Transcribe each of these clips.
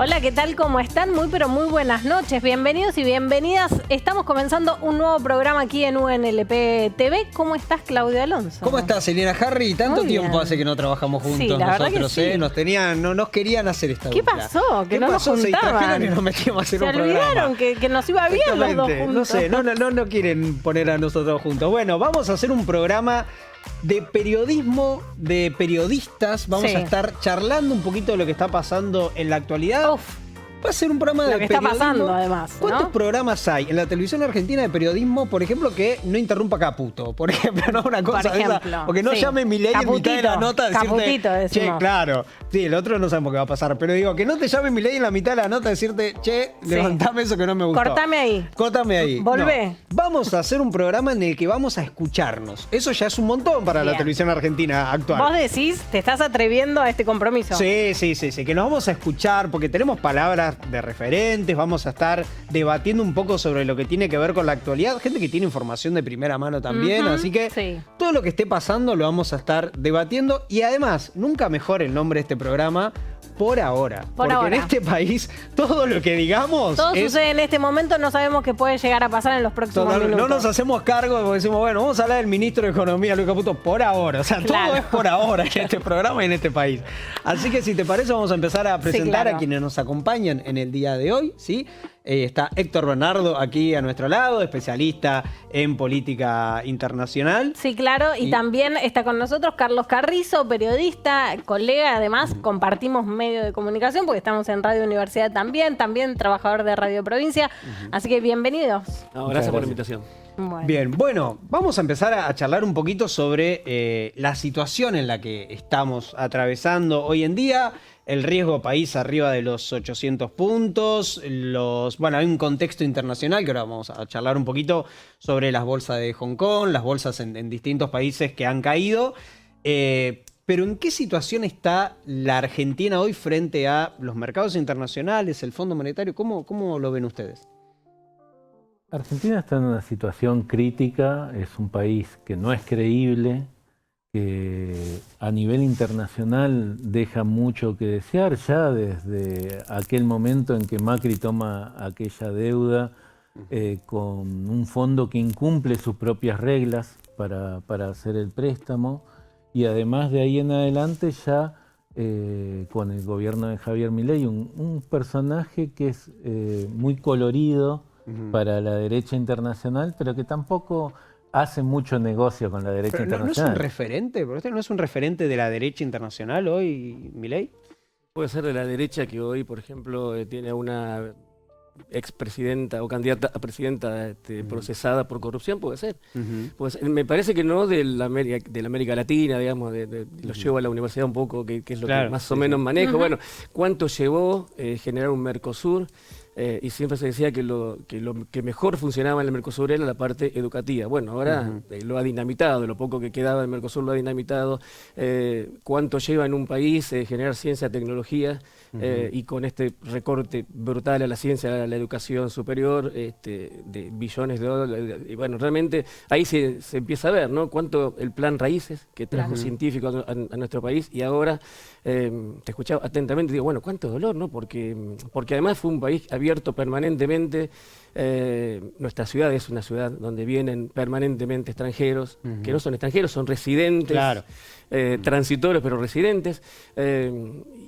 Hola, ¿qué tal? ¿Cómo están? Muy pero muy buenas noches. Bienvenidos y bienvenidas. Estamos comenzando un nuevo programa aquí en UNLP TV. ¿Cómo estás, Claudio Alonso? ¿Cómo estás, Elena Harry? Tanto tiempo hace que no trabajamos juntos sí, la nosotros, que sí. no nos querían hacer esta ¿Qué dupla. pasó? Que no nos juntaban. Se distrajeron y nos metimos a hacer un programa. Se olvidaron que nos iba bien los dos juntos. No sé, no quieren poner a nosotros juntos. Bueno, vamos a hacer un programa de periodismo, de periodistas. Vamos a estar charlando un poquito de lo que está pasando en la actualidad. Va a ser un programa de periodismo. Lo que está pasando, además, ¿no? ¿Cuántos programas hay en la televisión argentina de periodismo, por ejemplo, que no interrumpa Caputo? Por ejemplo, no una cosa de esa. O que no llame Milei en mitad de la nota a decirte, che, claro. Sí, el otro no sabemos qué va a pasar. Pero digo, que no te llame Milei en la mitad de la nota a decirte, che, levantame eso que no me gustó. Cortame ahí. Córtame ahí. Volvé. No. Vamos a hacer un programa en el que vamos a escucharnos. Eso ya es un montón para la televisión argentina actual. ¿Vos decís, te estás atreviendo a este compromiso? Sí. Que nos vamos a escuchar porque tenemos palabras de referentes, vamos a estar debatiendo un poco sobre lo que tiene que ver con la actualidad, gente que tiene información de primera mano también, así que todo lo que esté pasando lo vamos a estar debatiendo y además, nunca mejor el nombre de este programa, Por Ahora. Porque en este país todo lo que digamos todo sucede en este momento, no sabemos qué puede llegar a pasar en los próximos minutos. No nos hacemos cargo porque decimos, bueno, vamos a hablar del ministro de Economía, Luis Caputo, por ahora. O sea, todo es por ahora en este programa y en este país. Así que si te parece, vamos a empezar a presentar a quienes nos acompañan en el día de hoy, ¿sí? Está Héctor Bernardo aquí a nuestro lado, especialista en política internacional. Sí, claro, y también está con nosotros Carlos Carrizo, periodista, colega, además compartimos medio de comunicación porque estamos en Radio Universidad también trabajador de Radio Provincia, así que bienvenidos. No, gracias por la invitación. Bien, bueno, vamos a empezar a charlar un poquito sobre la situación en la que estamos atravesando hoy en día. El riesgo país arriba de los 800 puntos. Bueno, hay un contexto internacional que ahora vamos a charlar un poquito sobre las bolsas de Hong Kong, las bolsas en distintos países que han caído. Pero ¿en qué situación está la Argentina hoy frente a los mercados internacionales, el Fondo Monetario? ¿Cómo lo ven ustedes? Argentina está en una situación crítica, es un país que no es creíble, que a nivel internacional deja mucho que desear ya desde aquel momento en que Macri toma aquella deuda con un fondo que incumple sus propias reglas para hacer el préstamo y además de ahí en adelante ya con el gobierno de Javier Milei un personaje que es muy colorido para la derecha internacional, pero que tampoco hace mucho negocio con la derecha internacional. ¿No es un referente? ¿Por usted no es un referente de la derecha internacional hoy, Milei? Puede ser de la derecha que hoy, por ejemplo, tiene una expresidenta o candidata a presidenta procesada por corrupción, puede ser. Pues, me parece que no de la América Latina, digamos, lo llevo a la universidad un poco, que es lo que más o menos manejo. Bueno, ¿cuánto llevó generar un Mercosur? Y siempre se decía que lo que mejor funcionaba en el Mercosur era la parte educativa. Bueno, ahora lo ha dinamitado, lo poco que quedaba del Mercosur lo ha dinamitado. ¿Cuánto lleva en un país generar ciencia, tecnología y con este recorte brutal a la ciencia, a la educación superior, de billones de dólares? Y bueno, realmente ahí se empieza a ver, ¿no? Cuánto el plan Raíces que trajo científicos a nuestro país y ahora te escuchaba atentamente y digo, bueno, cuánto dolor, ¿no? Porque además fue un país abierto permanentemente. Nuestra ciudad es una ciudad donde vienen permanentemente extranjeros, que no son extranjeros, son residentes, transitorios pero residentes.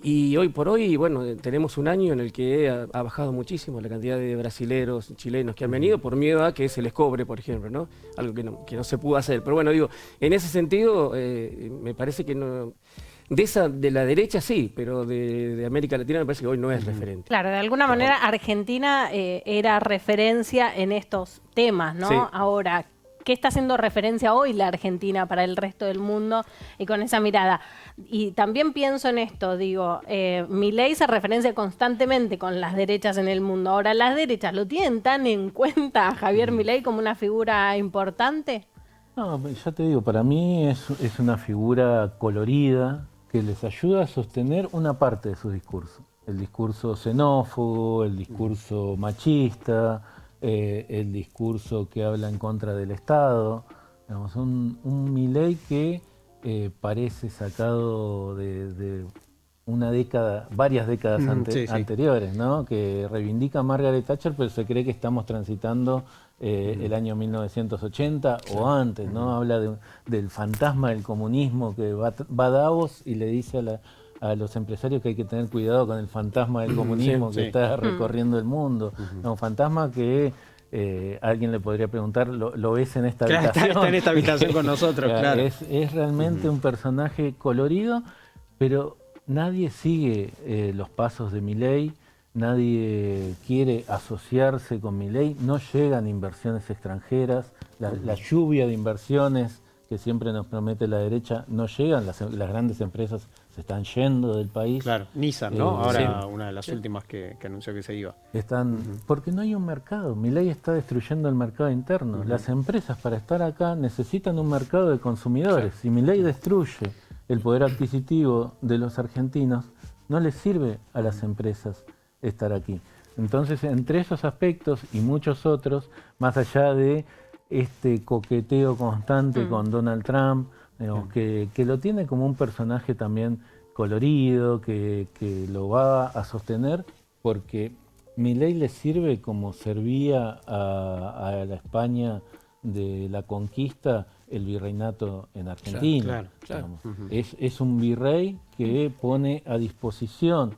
Y hoy por hoy, bueno, tenemos un año en el que ha bajado muchísimo la cantidad de brasileros, chilenos que han venido por miedo a que se les cobre, por ejemplo, ¿no? Algo que no se pudo hacer. Pero bueno, digo, en ese sentido, me parece que no... De la derecha sí, pero de América Latina me parece que hoy no es referente. Claro, de alguna manera Argentina era referencia en estos temas, ¿no? Sí. Ahora, ¿qué está haciendo referencia hoy la Argentina para el resto del mundo y con esa mirada? Y también pienso en esto, digo, Milei se referencia constantemente con las derechas en el mundo. Ahora, ¿las derechas lo tienen tan en cuenta a Javier Milei como una figura importante? No, ya te digo, para mí es una figura colorida, que les ayuda a sostener una parte de su discurso. El discurso xenófobo, el discurso machista, el discurso que habla en contra del Estado. Digamos, un Milei que parece sacado de una década, varias décadas anteriores, ¿no? Que reivindica a Margaret Thatcher, pero se cree que estamos transitando el año 1980 o antes, ¿no? Habla del fantasma del comunismo, que va a Davos y le dice a los empresarios que hay que tener cuidado con el fantasma del comunismo que está recorriendo el mundo. Un fantasma que alguien le podría preguntar, ¿lo ves en esta habitación? Está en esta habitación con nosotros, claro. Es realmente un personaje colorido, pero nadie sigue los pasos de Milei, nadie quiere asociarse con Milei, no llegan inversiones extranjeras, la lluvia de inversiones que siempre nos promete la derecha no llegan, las grandes empresas se están yendo del país. Claro, Nissan, ¿no? Ahora una de las últimas que anunció que se iba. Porque no hay un mercado, Milei está destruyendo el mercado interno. Las empresas para estar acá necesitan un mercado de consumidores. Si Milei destruye el poder adquisitivo de los argentinos, no les sirve a las empresas estar aquí. Entonces, entre esos aspectos y muchos otros, más allá de este coqueteo constante con Donald Trump, digamos, que lo tiene como un personaje también colorido, que lo va a sostener, porque Milei le sirve como servía a la España de la conquista el virreinato en Argentina. Claro. Es un virrey que pone a disposición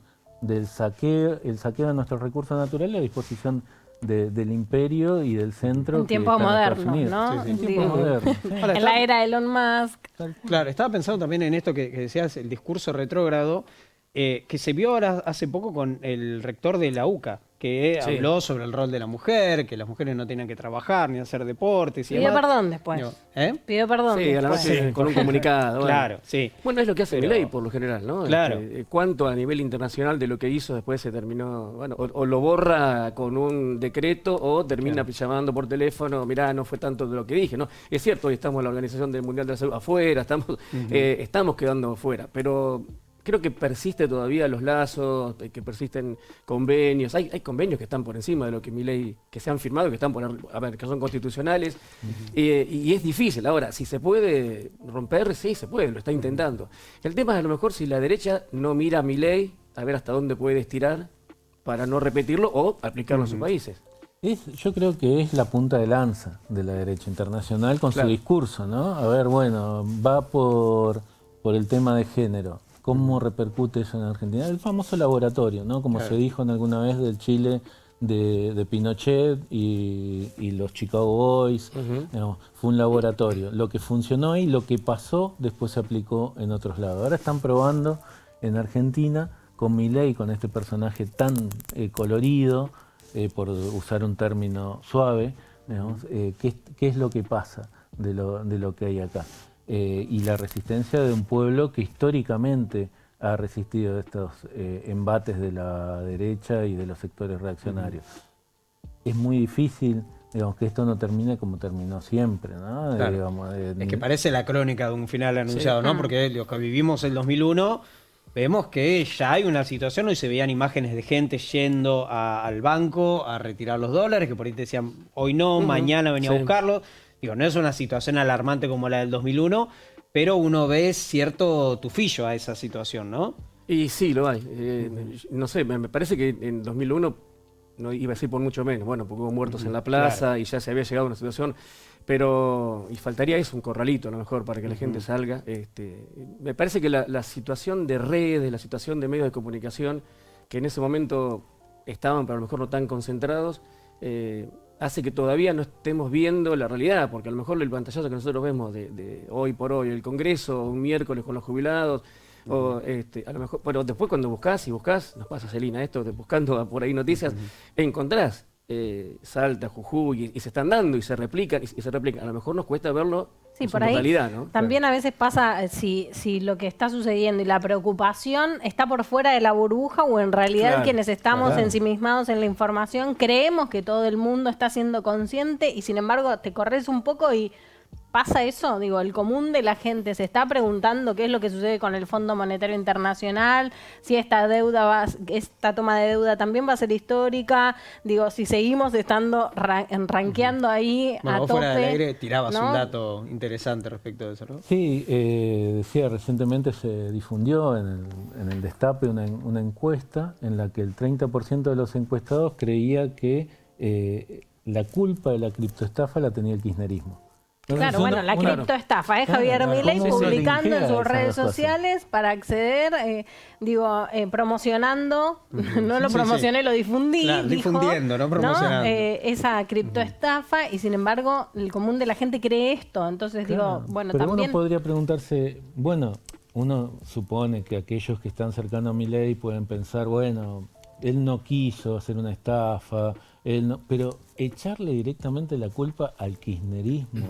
el saqueo de nuestros recursos naturales, a disposición del imperio y del centro. En tiempos modernos, ¿no? En tiempos modernos. En la era de Elon Musk. Claro, estaba pensando también en esto que decías, el discurso retrógrado, que se vio ahora hace poco con el rector de la UCA, que habló sobre el rol de la mujer, que las mujeres no tenían que trabajar ni hacer deportes. Pidió perdón después. Pidió perdón. Sí, a la noche con un comunicado. Claro, sí. Bueno, es lo que hace Milei por lo general, ¿no? Claro. Cuánto a nivel internacional de lo que hizo después se terminó, bueno, o lo borra con un decreto o termina llamando por teléfono, mirá, no fue tanto de lo que dije, ¿no? Es cierto, hoy estamos en la Organización Mundial de la Salud afuera, estamos quedando afuera, pero creo que persiste todavía los lazos, que persisten convenios. Hay convenios que están por encima de lo que Milei, que se han firmado, que están que son constitucionales, y es difícil. Ahora, si se puede romper, sí se puede, lo está intentando. El tema es a lo mejor si la derecha no mira a Milei, a ver hasta dónde puede estirar para no repetirlo o aplicarlo en sus países. Yo creo que es la punta de lanza de la derecha internacional con su discurso, ¿no? A ver, bueno, va por el tema de género. ¿Cómo repercute eso en Argentina? El famoso laboratorio, ¿no? Como se dijo en alguna vez del Chile de Pinochet y los Chicago Boys. Digamos, fue un laboratorio. Lo que funcionó y lo que pasó después se aplicó en otros lados. Ahora están probando en Argentina con Milei, con este personaje tan colorido, por usar un término suave, digamos, qué es lo que pasa de lo que hay acá. Y la resistencia de un pueblo que históricamente ha resistido estos embates de la derecha y de los sectores reaccionarios. Es muy difícil, digamos, que esto no termine como terminó siempre, ¿no? Claro. Digamos, es que parece la crónica de un final anunciado, ¿no? Porque lo que vivimos el 2001, vemos que ya hay una situación, hoy se veían imágenes de gente yendo al banco a retirar los dólares, que por ahí te decían, hoy no, mañana venía a buscarlos. Digo, no es una situación alarmante como la del 2001, pero uno ve cierto tufillo a esa situación, ¿no? Y sí, lo hay. No sé, me parece que en 2001 no iba a ser por mucho menos. Bueno, porque hubo muertos en la plaza y ya se había llegado a una situación. Pero, y faltaría eso, un corralito a lo mejor para que la gente salga. Me parece que la situación de redes, la situación de medios de comunicación, que en ese momento estaban, pero a lo mejor no tan concentrados, hace que todavía no estemos viendo la realidad, porque a lo mejor el pantallazo que nosotros vemos de hoy por hoy, el Congreso, un miércoles con los jubilados, o a lo mejor, pero después cuando buscás, nos pasa Celina esto, buscando por ahí noticias, encontrás Salta, Jujuy, y se están dando, y se replican, y se replican. A lo mejor nos cuesta verlo en su totalidad, ¿no? También a veces pasa si lo que está sucediendo y la preocupación está por fuera de la burbuja o en realidad quienes estamos ensimismados en la información creemos que todo el mundo está siendo consciente y sin embargo te corres un poco y ¿Pasa eso? Digo, el común de la gente se está preguntando qué es lo que sucede con el Fondo Monetario Internacional, si esta esta toma de deuda también va a ser histórica. Digo, si seguimos estando rankeando ahí Bueno, a vos tope. fuera del aire tirabas ¿no? un dato interesante respecto de eso, ¿no? Sí, decía, recientemente se difundió en el Destape una encuesta en la que el 30% de los encuestados creía que la culpa de la criptoestafa la tenía el kirchnerismo. Claro, bueno, la criptoestafa, Javier Milei publicando en sus redes sociales para acceder, promocionando, no lo promocioné, lo difundí. Claro, dijo, difundiendo, no promocionando. Esa criptoestafa, y sin embargo, el común de la gente cree esto. Entonces Claro, digo, bueno, pero también... uno podría preguntarse, bueno, uno supone que aquellos que están cercanos a Milei pueden pensar, bueno, él no quiso hacer una estafa, pero echarle directamente la culpa al kirchnerismo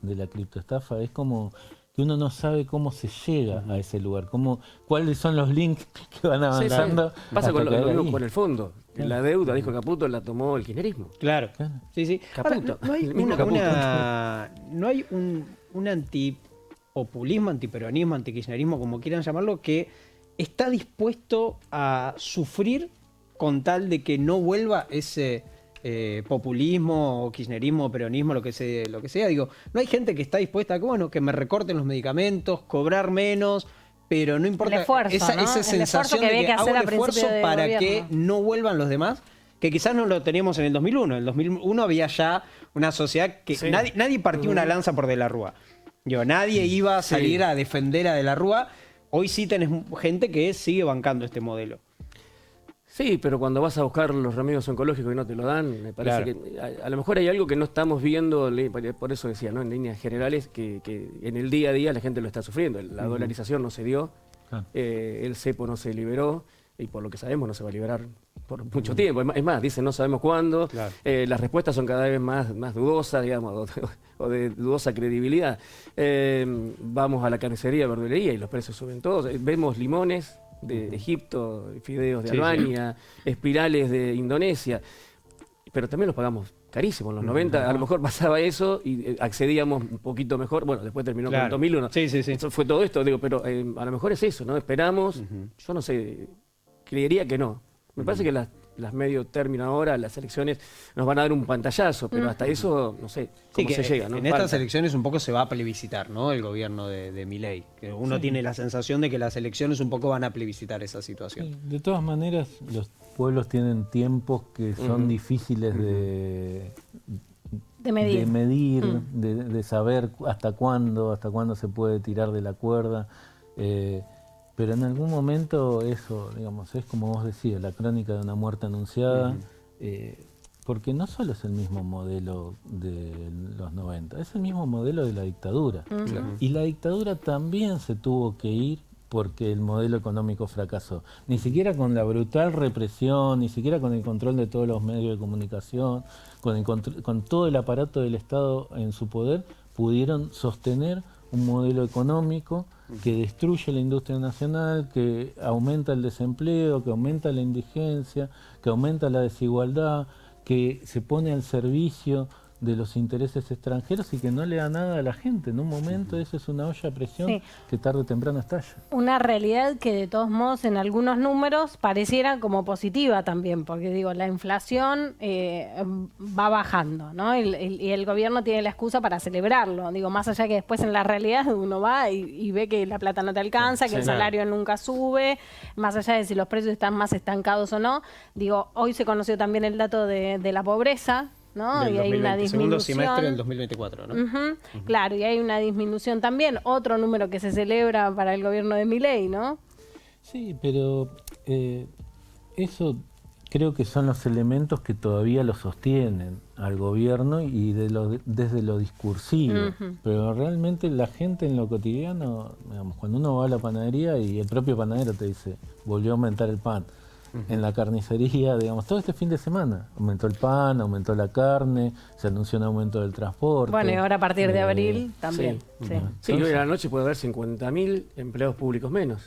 de la criptoestafa es como que uno no sabe cómo se llega a ese lugar, cuáles son los links que van avanzando. Sí. Pasa con lo mismo con el fondo. Claro. La deuda, dijo Caputo, la tomó el kirchnerismo. Claro. Sí, sí. Caputo. Ahora, no hay un antipopulismo, antiperonismo, antikirchnerismo, como quieran llamarlo, que está dispuesto a sufrir con tal de que no vuelva ese populismo, o kirchnerismo, o peronismo, lo que sea. Digo, no hay gente que está dispuesta a que me recorten los medicamentos, cobrar menos, pero no importa el esfuerzo, esa sensación que de que hacer hago el esfuerzo para que no vuelvan los demás, que quizás no lo teníamos en el 2001. En el 2001 había ya una sociedad que nadie partió una lanza por De la Rúa. Nadie iba a salir a defender a De la Rúa. Hoy sí tenés gente que sigue bancando este modelo. Sí, pero cuando vas a buscar los remedios oncológicos y no te lo dan, me parece que a lo mejor hay algo que no estamos viendo, por eso decía, ¿no? En líneas generales, que en el día a día la gente lo está sufriendo. La dolarización no se dio, el cepo no se liberó, y por lo que sabemos no se va a liberar por mucho tiempo. Es más, dicen no sabemos cuándo, las respuestas son cada vez más dudosas, digamos, o de dudosa credibilidad. Vamos a la carnicería, verdulería, y los precios suben todos. Vemos limones de Egipto, fideos de Albania, espirales de Indonesia, pero también los pagamos carísimos. En los 90 a lo mejor pasaba eso y accedíamos un poquito mejor. Bueno, después terminó con el 2001. Eso fue todo esto, pero a lo mejor es eso, ¿no? Esperamos, yo no sé, creería que no. Me parece que las medio término ahora, las elecciones, nos van a dar un pantallazo, pero hasta eso no sé cómo se llega, ¿no? En estas elecciones un poco se va a plebiscitar, ¿no? El gobierno de Milei. Que uno tiene la sensación de que las elecciones un poco van a plebiscitar esa situación. Sí, de todas maneras, los pueblos tienen tiempos que son difíciles de medir, de saber hasta cuándo se puede tirar de la cuerda. Pero en algún momento eso, digamos, es como vos decías, la crónica de una muerte anunciada, porque no solo es el mismo modelo de los 90, es el mismo modelo de la dictadura. Y la dictadura también se tuvo que ir porque el modelo económico fracasó. Ni siquiera con la brutal represión, ni siquiera con el control de todos los medios de comunicación, con todo el aparato del Estado en su poder, pudieron sostener un modelo económico que destruye la industria nacional, que aumenta el desempleo, que aumenta la indigencia, que aumenta la desigualdad, que se pone al servicio de los intereses extranjeros y que no le da nada a la gente. En un momento eso es una olla a presión que tarde o temprano estalla. Una realidad que de todos modos en algunos números pareciera como positiva también, porque digo, la inflación va bajando, ¿no? Y el gobierno tiene la excusa para celebrarlo. Digo, más allá que después en la realidad uno va y ve que la plata no te alcanza, que el salario nunca sube, más allá de si los precios están más estancados o no. Digo, hoy se conoció también el dato de la pobreza, ¿no? Y hay una disminución. Segundo semestre del 2024, ¿no? Claro, y hay una disminución también. Otro número que se celebra para el gobierno de Milei, ¿no? Sí, pero eso creo que son los elementos que todavía lo sostienen al gobierno y desde lo discursivo. Pero realmente la gente en lo cotidiano, digamos, cuando uno va a la panadería y el propio panadero te dice, volvió a aumentar el pan. En la carnicería, digamos, todo este fin de semana aumentó el pan, aumentó la carne, se anunció un aumento del transporte. Bueno, y ahora a partir de abril también. Sí, hoy a la noche puede haber 50.000 empleados públicos menos.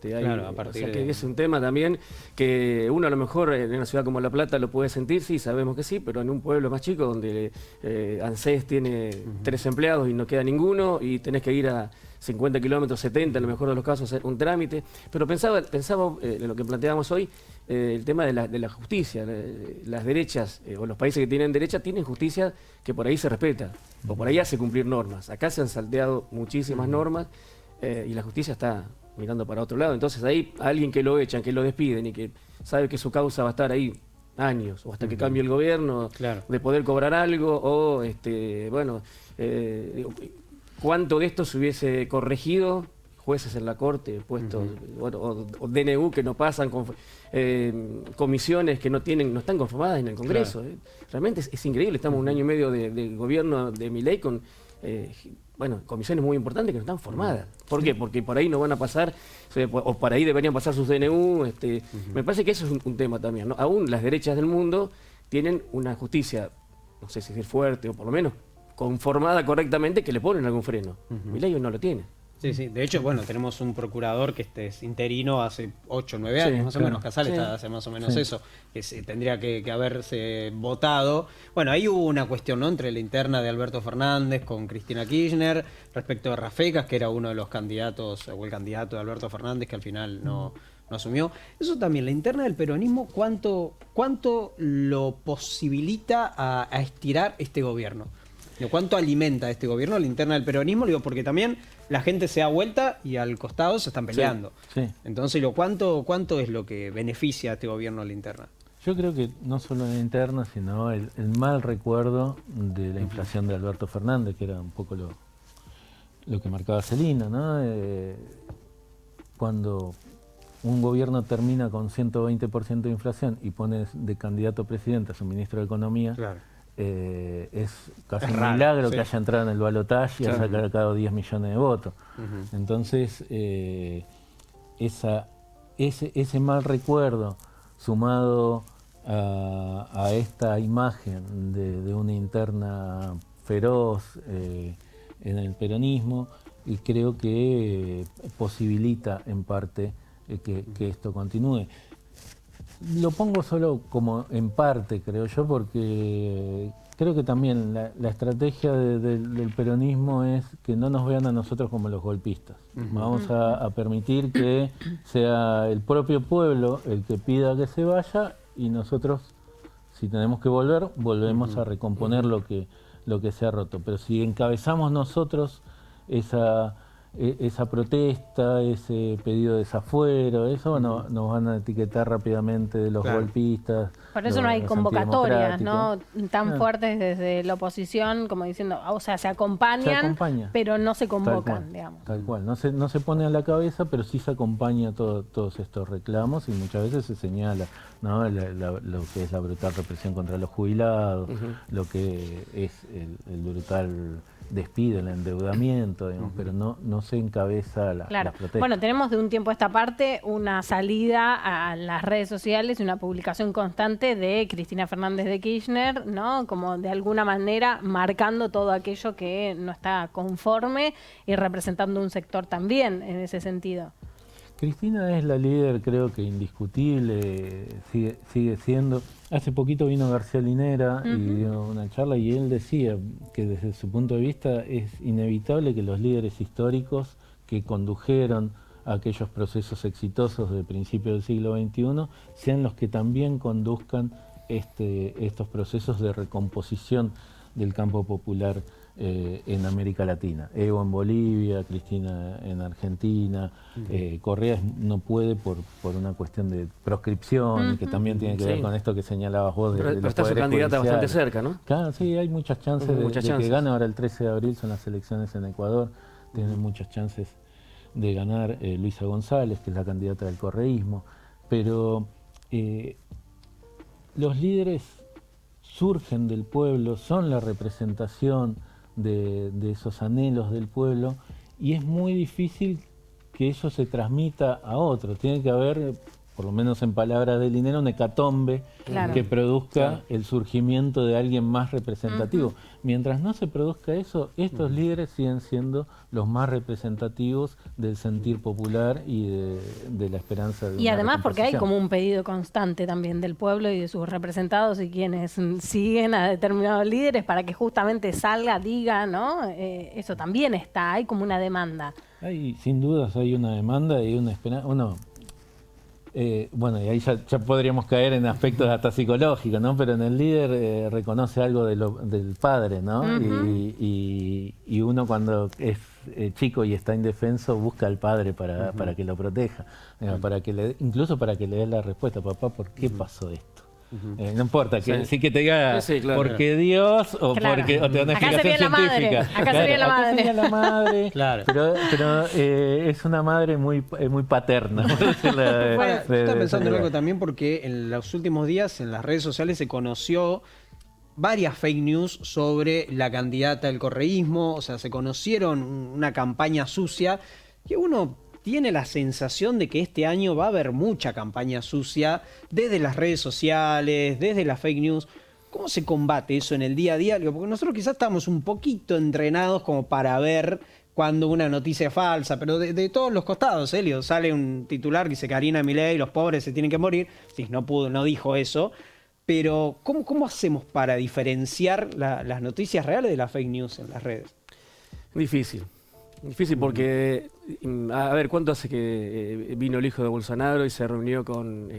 Claro, a o partir sea que de... es un tema también que uno a lo mejor en una ciudad como La Plata lo puede sentir, sí, sabemos que sí, pero en un pueblo más chico donde ANSES tiene 3 empleados y no queda ninguno y tenés que ir a 50 kilómetros, 70 en lo mejor de los casos, hacer un trámite. Pero pensaba en lo que planteábamos hoy, el tema de la justicia. Las derechas o los países que tienen derecha tienen justicia que por ahí se respeta o por ahí hace cumplir normas. Acá se han salteado muchísimas normas y la justicia está mirando para otro lado. Entonces ahí alguien que lo echan, que lo despiden y que sabe que su causa va a estar ahí años o hasta que cambie el gobierno, Claro. de poder cobrar algo o cuánto de esto se hubiese corregido, jueces en la corte, puestos, o DNU que no pasan, comisiones que no están conformadas en el Congreso. Claro. Realmente es increíble, estamos un año y medio de gobierno de Milei con comisiones muy importantes que no están formadas. ¿Por qué? Porque por ahí no van a pasar, o por ahí deberían pasar sus DNU. Me parece que eso es un tema también, ¿no? Aún las derechas del mundo tienen una justicia, no sé si decir fuerte o por lo menos conformada correctamente, que le ponen algún freno. Milei no lo tiene. Sí, sí. De hecho, bueno, tenemos un procurador que es interino hace 8 o 9 años, Sí, más o claro. menos. Casal Sí. está hace más o menos eso, que tendría que haberse votado. Bueno, ahí hubo una cuestión, ¿no?, entre la interna de Alberto Fernández con Cristina Kirchner respecto de Rafecas, que era uno de los candidatos, o el candidato de Alberto Fernández, que al final no asumió. Eso también, la interna del peronismo, ¿cuánto lo posibilita a estirar este gobierno? ¿Cuánto alimenta este gobierno la interna del peronismo? Digo, porque también la gente se da vuelta y al costado se están peleando. Sí. Entonces, ¿cuánto es lo que beneficia a este gobierno la interna? Yo creo que no solo en la interna, sino el mal recuerdo de la inflación de Alberto Fernández, que era un poco lo que marcaba Celina, ¿no? Cuando un gobierno termina con 120% de inflación y pone de candidato a presidente a su ministro de Economía, Claro. Es casi Es un raro, milagro sí. que haya entrado en el balotaje y haya sacado 10 millones de votos. Entonces, ese mal recuerdo sumado a esta imagen de una interna feroz en el peronismo, y creo que posibilita en parte que esto continúe. Lo pongo solo como en parte, creo yo, porque creo que también la estrategia del peronismo es que no nos vean a nosotros como los golpistas. Vamos a permitir que sea el propio pueblo el que pida que se vaya y nosotros, si tenemos que volver, volvemos a recomponer lo que se ha roto. Pero si encabezamos nosotros esa protesta, ese pedido de desafuero, eso nos van a etiquetar rápidamente de los Claro. golpistas. Por eso no hay los convocatorias, ¿no?, antidemocráticos. tan Claro. fuertes desde la oposición, como diciendo, o sea, se acompañan, pero no se Tal convocan, cual, digamos. Tal cual. No se pone a la cabeza, pero sí se acompaña todos estos reclamos y muchas veces se señala, ¿no?, lo que es la brutal represión contra los jubilados, lo que es el brutal despido, el endeudamiento, digamos, pero no se encabeza la protesta. Bueno, tenemos de un tiempo a esta parte una salida a las redes sociales y una publicación constante de Cristina Fernández de Kirchner, ¿no?, como de alguna manera marcando todo aquello que no está conforme y representando un sector también en ese sentido. Cristina es la líder, creo que indiscutible, sigue siendo. Hace poquito vino García Linera y dio una charla y él decía que desde su punto de vista es inevitable que los líderes históricos que condujeron a aquellos procesos exitosos del principio del siglo XXI sean los que también conduzcan estos procesos de recomposición del campo popular en América Latina. Evo en Bolivia, Cristina en Argentina, Correa no puede por una cuestión de proscripción, que también tiene que ver con esto que señalabas vos. Pero está su candidata bastante cerca, ¿no? Claro, sí, hay muchas chances de que gane. Ahora el 13 de abril son las elecciones en Ecuador, tiene muchas chances de ganar Luisa González, que es la candidata del correísmo, pero los líderes surgen del pueblo, son la representación de esos anhelos del pueblo, y es muy difícil que eso se transmita a otros. Tiene que haber por lo menos en palabras de Linera, una hecatombe que produzca el surgimiento de alguien más representativo. Mientras no se produzca eso, estos líderes siguen siendo los más representativos del sentir popular y de la esperanza de Y una además porque hay recomposición. como un pedido constante también del pueblo y de sus representados y quienes siguen a determinados líderes para que justamente salga, diga, ¿no? Eso también está, hay como una demanda. Sin dudas hay una demanda y una esperanza. Bueno, y ahí ya podríamos caer en aspectos hasta psicológicos, ¿no? Pero en el líder reconoce algo del padre, ¿no? Y uno cuando es chico y está indefenso busca al padre para que lo proteja, incluso para que le dé la respuesta, papá, ¿por qué pasó esto? No importa, sí que te diga claro, porque Dios o porque o te da una Acá explicación sería la científica. madre. Acá sería la madre. Sería la madre. Claro. Pero es una madre muy paterna. Estaba pensando en algo también porque en los últimos días en las redes sociales se conoció varias fake news sobre la candidata del correísmo, o sea, se conocieron una campaña sucia que uno tiene la sensación de que este año va a haber mucha campaña sucia desde las redes sociales, desde las fake news. ¿Cómo se combate eso en el día a día? Porque nosotros quizás estamos un poquito entrenados como para ver cuando una noticia es falsa, pero de todos los costados, Elio, sale un titular que dice Karina Milei, los pobres se tienen que morir. Sí, no dijo eso. Pero, ¿cómo hacemos para diferenciar las noticias reales de las fake news en las redes? Difícil porque, a ver, ¿cuánto hace que vino el hijo de Bolsonaro y se reunió con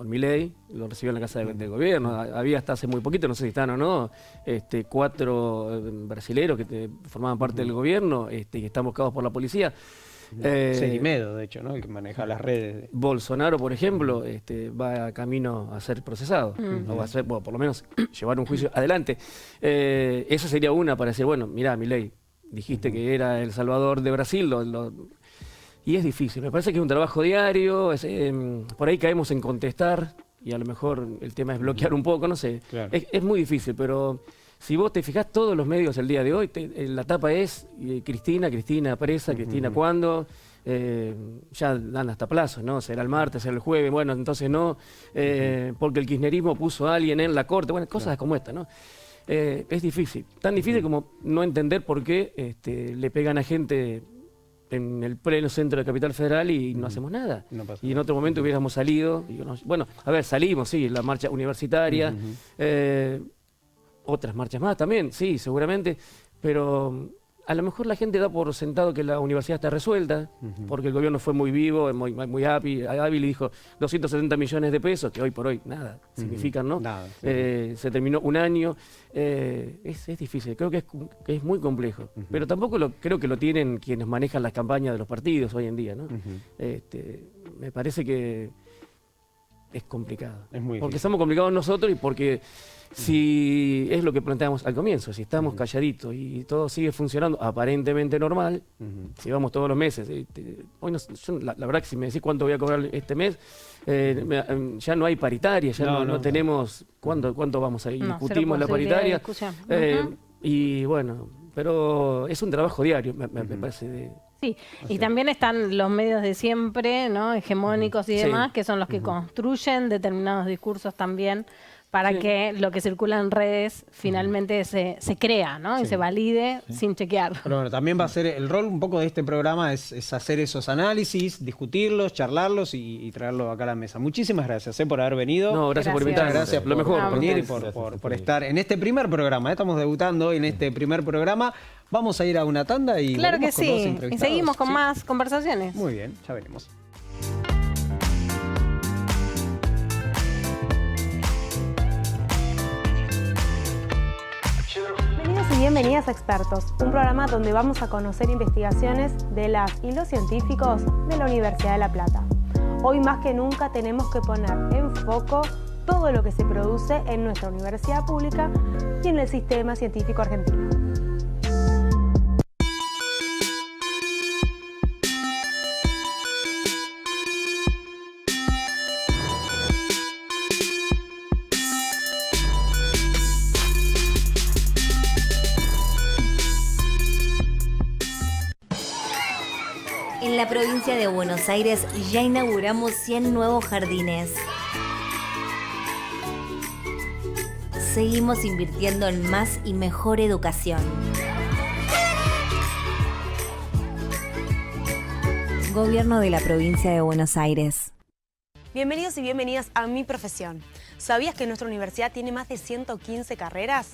Milei? Lo recibió en la casa del gobierno. Había hasta hace muy poquito, no sé si están o no, 4 brasileros que formaban parte del gobierno que están buscados por la policía. Cerimedo, de hecho, ¿no? El que maneja las redes. Bolsonaro, por ejemplo, va camino a ser procesado, o va a ser, bueno, por lo menos llevar un juicio adelante. Esa sería una para decir, bueno, mirá, Milei, dijiste que era el salvador de Brasil, y es difícil. Me parece que es un trabajo diario, por ahí caemos en contestar, y a lo mejor el tema es bloquear un poco, no sé. Claro. Es muy difícil, pero si vos te fijás, todos los medios el día de hoy, la tapa es Cristina presa, Cristina cuándo, ya dan hasta plazos, ¿no? Será el martes, será el jueves, bueno, entonces no, porque el kirchnerismo puso a alguien en la corte, bueno, cosas como esta, ¿no? Es difícil, tan difícil como no entender por qué le pegan a gente en el pleno centro de la capital federal y no hacemos nada. No y en otro momento hubiéramos salido, bueno, a ver, salimos, sí, la marcha universitaria, otras marchas más también, sí, seguramente, pero a lo mejor la gente da por sentado que la universidad está resuelta, porque el gobierno fue muy vivo, muy hábil y dijo 270 millones de pesos, que hoy por hoy nada significan, ¿no? Nada, sí. Se terminó un año, es difícil, creo que es muy complejo, pero tampoco creo que lo tienen quienes manejan las campañas de los partidos hoy en día, ¿no? Me parece que es complicado, porque estamos complicados nosotros y porque si es lo que planteamos al comienzo, si estamos calladitos y todo sigue funcionando aparentemente normal, si vamos todos los meses, hoy la verdad que si me decís cuánto voy a cobrar este mes, ya no hay paritaria, ya no tenemos cuánto vamos a ir, discutimos la paritaria, y bueno, pero es un trabajo diario, me parece. Sí, y también están los medios de siempre, ¿no? Hegemónicos y demás, que son los que construyen determinados discursos también para que lo que circula en redes finalmente se crea, ¿no? Y se valide sin chequear. Pero bueno, también va a ser el rol un poco de este programa es hacer esos análisis, discutirlos, charlarlos y traerlo acá a la mesa. Muchísimas gracias por haber venido. No, gracias por invitarme. Gracias por venir y por estar en este primer programa. Estamos debutando hoy en este primer programa. Vamos a ir a una tanda y claro que sí. Y seguimos con más conversaciones. Muy bien, ya veremos. Bienvenidos y bienvenidas a Expertos, un programa donde vamos a conocer investigaciones de las y los científicos de la Universidad de La Plata. Hoy más que nunca tenemos que poner en foco todo lo que se produce en nuestra universidad pública y en el sistema científico argentino. En la provincia de Buenos Aires ya inauguramos 100 nuevos jardines. Seguimos invirtiendo en más y mejor educación. Gobierno de la provincia de Buenos Aires. Bienvenidos y bienvenidas a Mi Profesión. ¿Sabías que nuestra universidad tiene más de 115 carreras?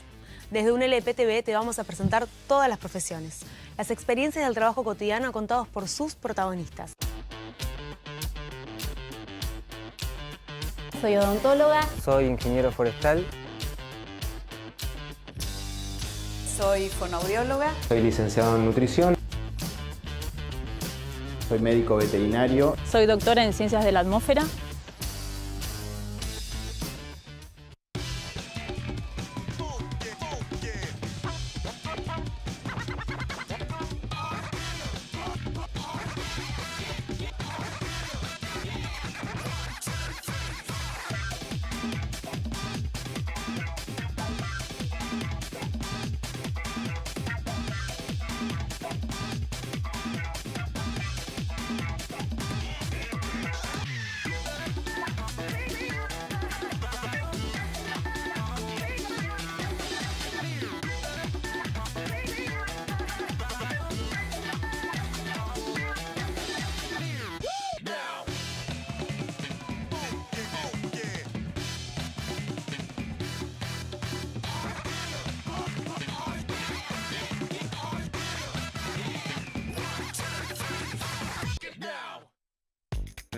Desde un LPTV te vamos a presentar todas las profesiones, las experiencias del trabajo cotidiano contados por sus protagonistas. Soy odontóloga. Soy ingeniero forestal. Soy fonoaudióloga. Soy licenciado en nutrición. Soy médico veterinario. Soy doctora en ciencias de la atmósfera.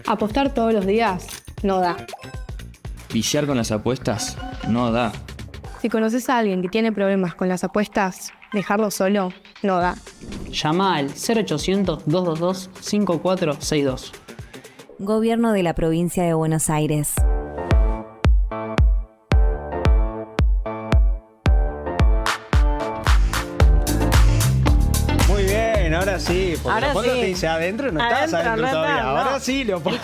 Apostar todos los días no da. Pillar con las apuestas no da. Si conoces a alguien que tiene problemas con las apuestas, dejarlo solo no da. Llama al 0800-222-5462. Gobierno de la provincia de Buenos Aires. Ahora sí, porque ahora Leopoldo sí. te dice adentro, no estás adentro no todavía. no. Ahora sí, Leopoldo. El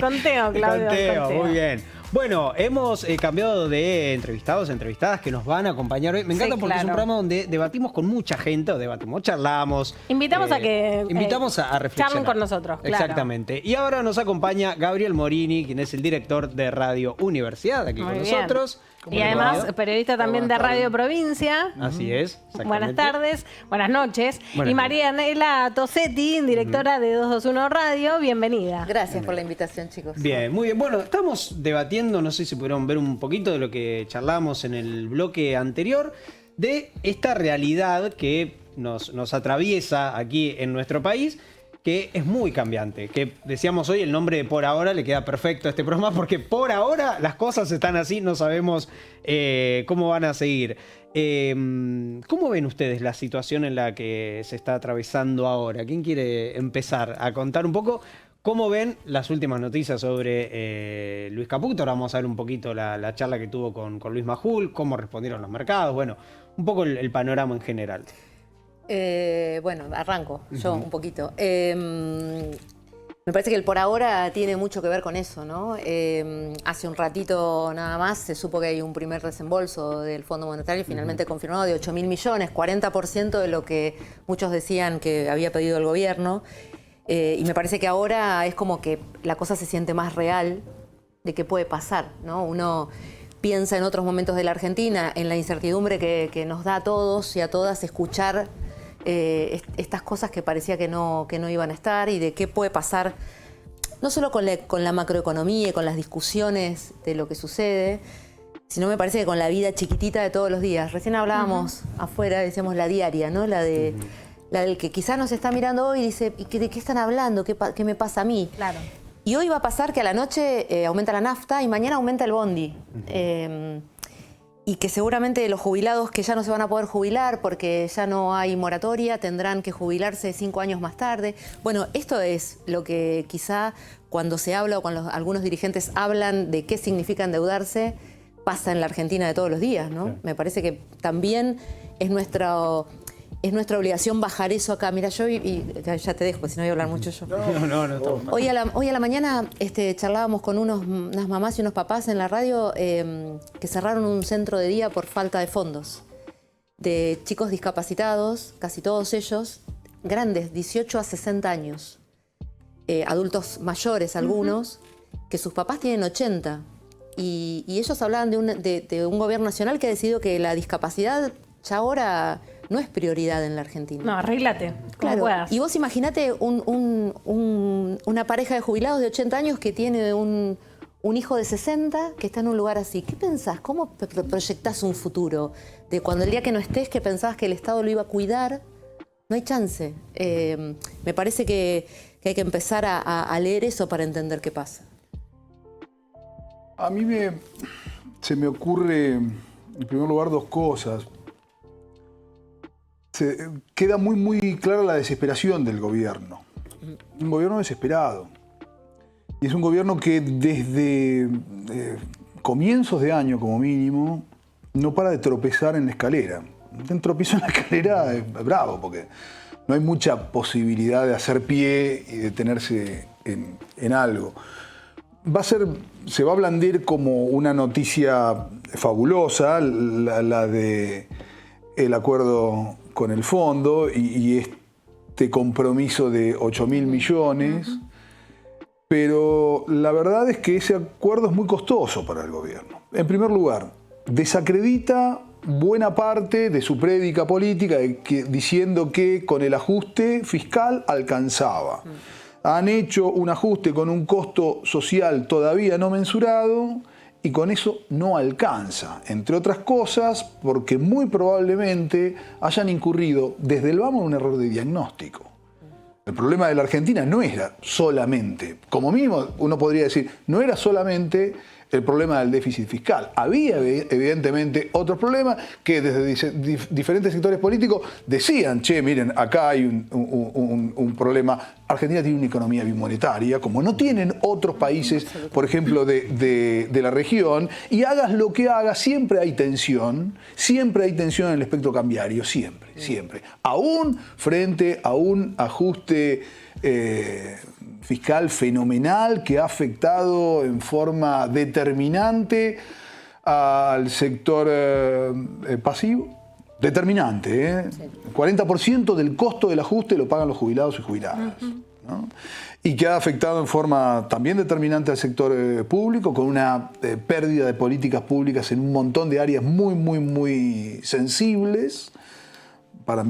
conteo, Claudio. El conteo, muy bien. Bueno, hemos cambiado de entrevistados, entrevistadas que nos van a acompañar hoy. Me encanta porque es un programa donde debatimos con mucha gente, charlamos. Invitamos a que invitamos a reflexionar. charlen con nosotros, claro. Exactamente. Y ahora nos acompaña Gabriel Morini, quien es el director de Radio Universidad, aquí muy con bien. nosotros. Y además, periodista también de Radio Provincia. Así es. Buenas tardes, buenas noches. Buenas y Marianela Tosetti, directora de 221 Radio, bienvenida. Gracias por la invitación, chicos. Bien, muy bien. Bueno, estamos debatiendo, no sé si pudieron ver un poquito de lo que charlamos en el bloque anterior, de esta realidad que nos atraviesa aquí en nuestro país, que es muy cambiante, que decíamos hoy el nombre de Por Ahora le queda perfecto a este programa porque por ahora las cosas están así, no sabemos cómo van a seguir. ¿Cómo ven ustedes la situación en la que se está atravesando ahora? ¿Quién quiere empezar a contar un poco cómo ven las últimas noticias sobre Luis Caputo? Ahora vamos a ver un poquito la charla que tuvo con Luis Majul, cómo respondieron los mercados, bueno, un poco el panorama en general. Bueno, arranco yo un poquito. Me parece que el por ahora tiene mucho que ver con eso, ¿no? Hace un ratito nada más se supo que hay un primer desembolso del Fondo Monetario finalmente confirmado de 8.000 millones, 40% de lo que muchos decían que había pedido el gobierno. Y me parece que ahora es como que la cosa se siente más real de qué puede pasar, ¿no? Uno piensa en otros momentos de la Argentina, en la incertidumbre que nos da a todos y a todas escuchar estas cosas que parecía que no iban a estar y de qué puede pasar, no solo con la macroeconomía y con las discusiones de lo que sucede, sino me parece que con la vida chiquitita de todos los días. Recién hablábamos afuera, decíamos la diaria, ¿no? La del que quizás nos está mirando hoy y dice, ¿y de qué están hablando? ¿Qué me pasa a mí? Claro. Y hoy va a pasar que a la noche aumenta la nafta y mañana aumenta el bondi. Y que seguramente los jubilados que ya no se van a poder jubilar porque ya no hay moratoria tendrán que jubilarse 5 años más tarde. Bueno, esto es lo que quizá cuando se habla o cuando algunos dirigentes hablan de qué significa endeudarse, pasa en la Argentina de todos los días, ¿no? Sí. Me parece que también es nuestra obligación bajar eso acá. Mira, yo ya te dejo, si no voy a hablar mucho yo. No. Hoy a la mañana charlábamos con unas mamás y unos papás en la radio que cerraron un centro de día por falta de fondos. De chicos discapacitados, casi todos ellos, grandes, 18 a 60 años. adultos mayores, algunos, que sus papás tienen 80. Y ellos hablaban de un gobierno nacional que ha decidido que la discapacidad ya ahora no es prioridad en la Argentina. No, arréglate, como claro. puedas. Y vos imaginate una pareja de jubilados de 80 años que tiene un hijo de 60 que está en un lugar así. ¿Qué pensás? ¿Cómo proyectás un futuro? De cuando el día que no estés, que pensabas que el Estado lo iba a cuidar, no hay chance. Me parece que hay que empezar a leer eso para entender qué pasa. A mí se me ocurre, en primer lugar, dos cosas. Queda muy clara la desesperación del gobierno. Un gobierno desesperado. Y es un gobierno que desde comienzos de año, como mínimo, no para de tropezar en la escalera. Un tropiezo en la escalera es bravo, porque no hay mucha posibilidad de hacer pie y detenerse en algo. Se va a blandir como una noticia fabulosa, la de el acuerdo con el fondo y este compromiso de 8.000 millones. Pero la verdad es que ese acuerdo es muy costoso para el gobierno. En primer lugar, desacredita buena parte de su prédica política diciendo que con el ajuste fiscal alcanzaba. Han hecho un ajuste con un costo social todavía no mensurado y con eso no alcanza. Entre otras cosas, porque muy probablemente hayan incurrido desde el vamos en un error de diagnóstico. El problema de la Argentina no era solamente, como mínimo uno podría decir, no era solamente el problema del déficit fiscal. Había evidentemente otros problemas que desde diferentes sectores políticos decían, che, miren, acá hay un problema. Argentina tiene una economía bimonetaria, como no tienen otros países, por ejemplo, de la región, y hagas lo que hagas, siempre hay tensión en el espectro cambiario, siempre. Aún frente a un ajuste fiscal fenomenal que ha afectado en forma determinante al sector pasivo. Determinante, Sí. 40% del costo del ajuste lo pagan los jubilados y jubiladas. ¿No? Y que ha afectado en forma también determinante al sector público, con una pérdida de políticas públicas en un montón de áreas muy sensibles. Para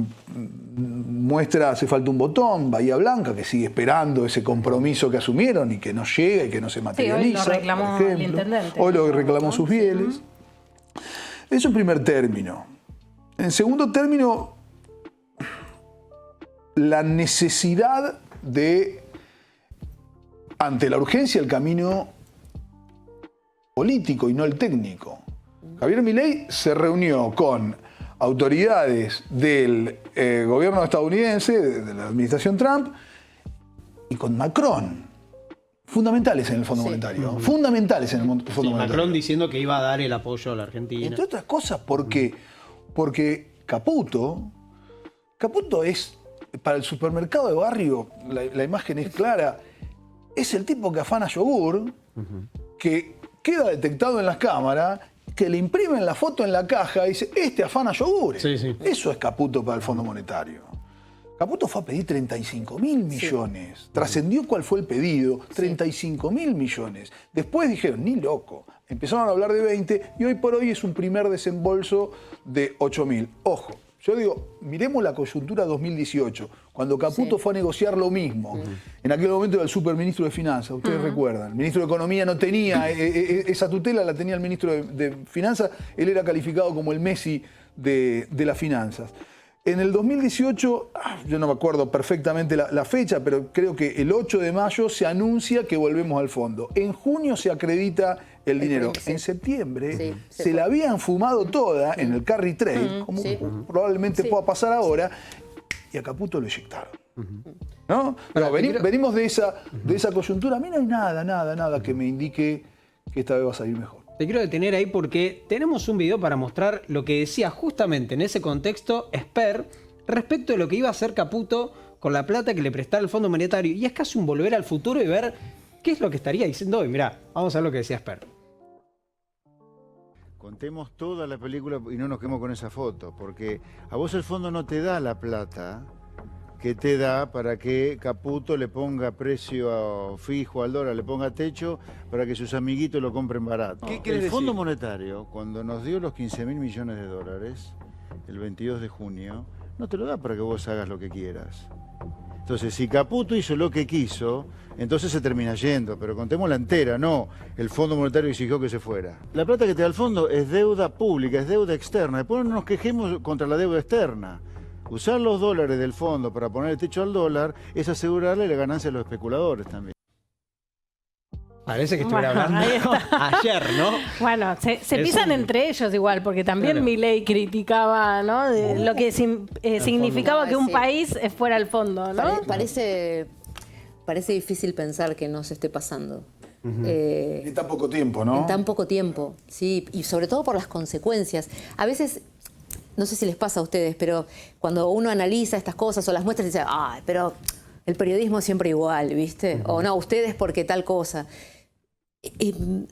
muestra hace falta un botón, Bahía Blanca, que sigue esperando ese compromiso que asumieron y que no llega y que no se materializa. Sí, hoy lo reclamó el intendente. Hoy lo reclamó sus fieles. Eso en primer término. En segundo término, la necesidad de, ante la urgencia, el camino político y no el técnico. Javier Milei se reunió con autoridades del gobierno estadounidense, de la administración Trump, y con Macron. Fundamentales en el Fondo Monetario. Fundamentales en el Fondo Monetario. Macron diciendo que iba a dar el apoyo a la Argentina. Entre otras cosas, porque Caputo es, para el supermercado de barrio, la imagen es clara, es el tipo que afana yogur, que queda detectado en las cámaras, que le imprimen la foto en la caja y dice, este afana yogures. Sí. Eso es Caputo para el Fondo Monetario. Caputo fue a pedir 35.000 millones. Sí. Trascendió cuál fue el pedido, 35.000 millones. Después dijeron, ni loco. Empezaron a hablar de 20 y hoy por hoy es un primer desembolso de 8.000. Ojo, yo digo, miremos la coyuntura 2018, cuando Caputo fue a negociar lo mismo. En aquel momento era el superministro de Finanzas, ustedes recuerdan. El ministro de Economía no tenía, esa tutela la tenía el ministro de Finanzas, él era calificado como el Messi de las finanzas. En el 2018, yo no me acuerdo perfectamente la fecha, pero creo que el 8 de mayo se anuncia que volvemos al fondo. En junio se acredita el dinero. En septiembre se la habían fumado toda en el carry trade, como probablemente pueda pasar ahora, y a Caputo lo eyectaron. ¿No? Pero venimos de esa coyuntura. A mí no hay nada que me indique que esta vez va a salir mejor. Te quiero detener ahí porque tenemos un video para mostrar lo que decía justamente en ese contexto Esper respecto de lo que iba a hacer Caputo con la plata que le prestaba el Fondo Monetario. Y es casi un volver al futuro y ver qué es lo que estaría diciendo hoy. Mirá, vamos a ver lo que decía Esper. Contemos toda la película y no nos quedemos con esa foto, porque a vos el fondo no te da la plata que te da para que Caputo le ponga precio fijo al dólar, le ponga techo, para que sus amiguitos lo compren barato. El Fondo Monetario, cuando nos dio los 15.000 millones de dólares, el 22 de junio, no te lo da para que vos hagas lo que quieras. Entonces, si Caputo hizo lo que quiso, entonces se termina yendo, pero contémosla entera, no el Fondo Monetario exigió que se fuera. La plata que te da el fondo es deuda pública, es deuda externa. Después no nos quejemos contra la deuda externa. Usar los dólares del fondo para poner el techo al dólar es asegurarle la ganancia a los especuladores también. Parece que estuviera hablando ayer, ¿no? Bueno, se pisan entre ellos igual, porque también Milei criticaba, ¿no? De lo que significaba que un país fuera al fondo, ¿no? Parece difícil pensar que no se esté pasando. En tan poco tiempo, ¿no? En tan poco tiempo, sí. Y sobre todo por las consecuencias. A veces, no sé si les pasa a ustedes, pero cuando uno analiza estas cosas o las muestras, dice, pero el periodismo es siempre igual, ¿viste? O no, ustedes porque tal cosa.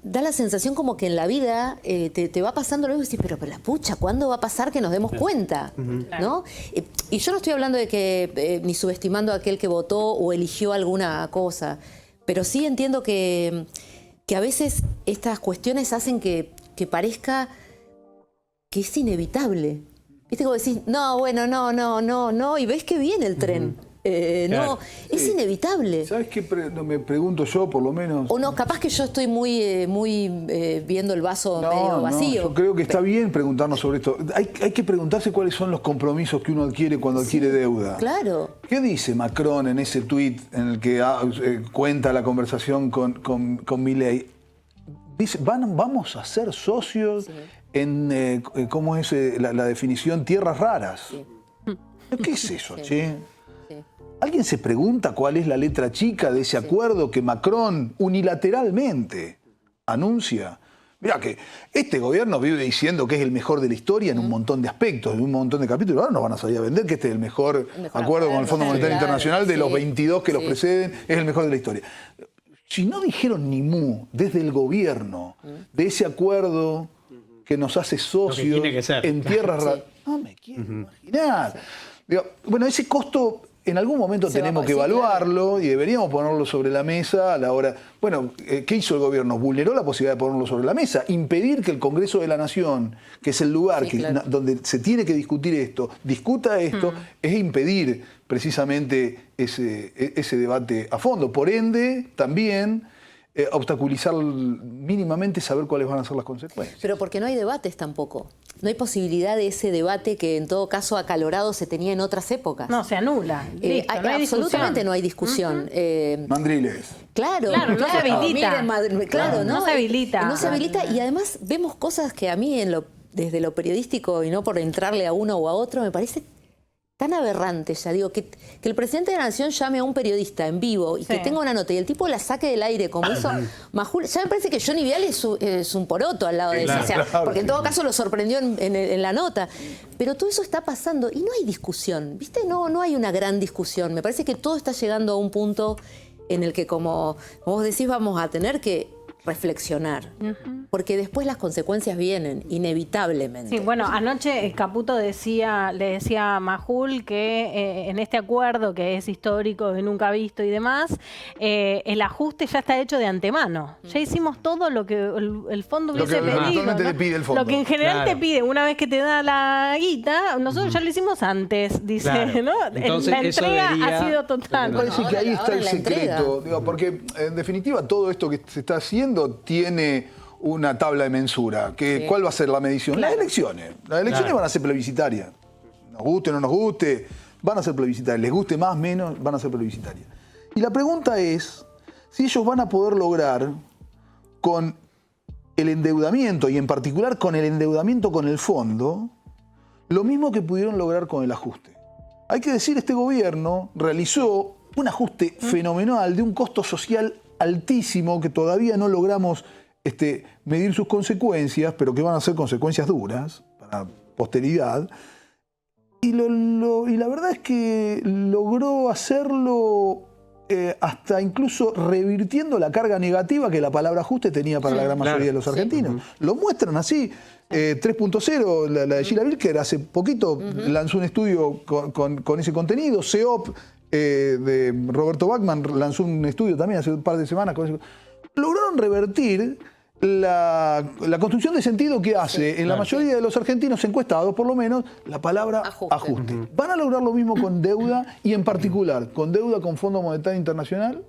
Da la sensación como que en la vida te va pasando lo mismo y dices, pero la pucha, ¿cuándo va a pasar que nos demos cuenta? ¿No? Y yo no estoy hablando de que ni subestimando a aquel que votó o eligió alguna cosa, pero sí entiendo que a veces estas cuestiones hacen que parezca que es inevitable. ¿Viste? Como decís, no, bueno, no, y ves que viene el tren. Claro. No, es inevitable. ¿Sabes qué me pregunto yo, por lo menos? O no, capaz que yo estoy muy viendo el vaso medio vacío. Yo creo que está bien preguntarnos sobre esto. Hay que preguntarse cuáles son los compromisos que uno adquiere cuando adquiere deuda. Claro. ¿Qué dice Macron en ese tuit en el que cuenta la conversación con Milei? Dice, vamos a ser socios en, ¿cómo es la definición? Tierras raras. Sí. ¿Qué es eso, che? ¿Alguien se pregunta cuál es la letra chica de ese acuerdo que Macron unilateralmente anuncia? Mirá que este gobierno vive diciendo que es el mejor de la historia en un montón de aspectos, en un montón de capítulos. Ahora nos van a salir a vender que este es el mejor acuerdo con el Fondo Monetario Internacional de los 22 que los preceden, es el mejor de la historia. Si no dijeron ni mu desde el gobierno de ese acuerdo que nos hace socios en tierras raras, no me quiero imaginar. Digo, bueno, ese costo en algún momento tenemos que evaluarlo y deberíamos ponerlo sobre la mesa a la hora. Bueno, ¿qué hizo el gobierno? Vulneró la posibilidad de ponerlo sobre la mesa. Impedir que el Congreso de la Nación, que es el lugar donde se tiene que discutir esto, discuta esto, es impedir precisamente ese debate a fondo. Por ende, también obstaculizar mínimamente, saber cuáles van a ser las consecuencias. Pero porque no hay debates tampoco. No hay posibilidad de ese debate que en todo caso acalorado se tenía en otras épocas. No, se anula. Listo, no hay absolutamente no hay discusión. Mandriles. Claro, no se habilita. Miren, no se habilita. No se habilita y además vemos cosas que a mí desde lo periodístico y no por entrarle a uno o a otro me parece tan aberrante ya, digo, que el presidente de la Nación llame a un periodista en vivo y que tenga una nota y el tipo la saque del aire como hizo Majul. Ya me parece que Johnny Viale es un poroto al lado de eso, porque en todo caso lo sorprendió en la nota. Pero todo eso está pasando y no hay discusión, ¿viste? No hay una gran discusión. Me parece que todo está llegando a un punto en el que, como vos decís, vamos a tener que reflexionar, porque después las consecuencias vienen, inevitablemente. Sí, bueno, anoche Caputo le decía a Majul que en este acuerdo, que es histórico, que nunca visto y demás, el ajuste ya está hecho de antemano. Ya hicimos todo lo que el fondo hubiese pedido, ¿no? Te pide el fondo. Lo que en general te pide, una vez que te da la guita, nosotros ya lo hicimos antes, dice, ¿no? Entonces, la entrega ha sido total. Me parece que ahí está el secreto, porque en definitiva todo esto que se está haciendo tiene una tabla de mensura. ¿Cuál va a ser la medición? Las elecciones. Las elecciones van a ser plebiscitarias. Nos guste o no nos guste, van a ser plebiscitarias. Les guste más o menos, van a ser plebiscitarias. Y la pregunta es si ellos van a poder lograr con el endeudamiento, y en particular con el endeudamiento con el fondo, lo mismo que pudieron lograr con el ajuste. Hay que decir, este gobierno realizó un ajuste fenomenal de un costo social altísimo que todavía no logramos medir sus consecuencias, pero que van a ser consecuencias duras para posteridad. Y la verdad es que logró hacerlo hasta incluso revirtiendo la carga negativa que la palabra ajuste tenía para la gran mayoría de los argentinos. Lo muestran así. 3.0, la de Gila Vilker, hace poquito lanzó un estudio con ese contenido. CEOP de Roberto Bachman lanzó un estudio también hace un par de semanas con eso. Lograron revertir la construcción de sentido que hace en la mayoría de los argentinos encuestados, por lo menos, la palabra ajuste. Van a lograr lo mismo con deuda y en particular con deuda con Fondo Monetario Internacional,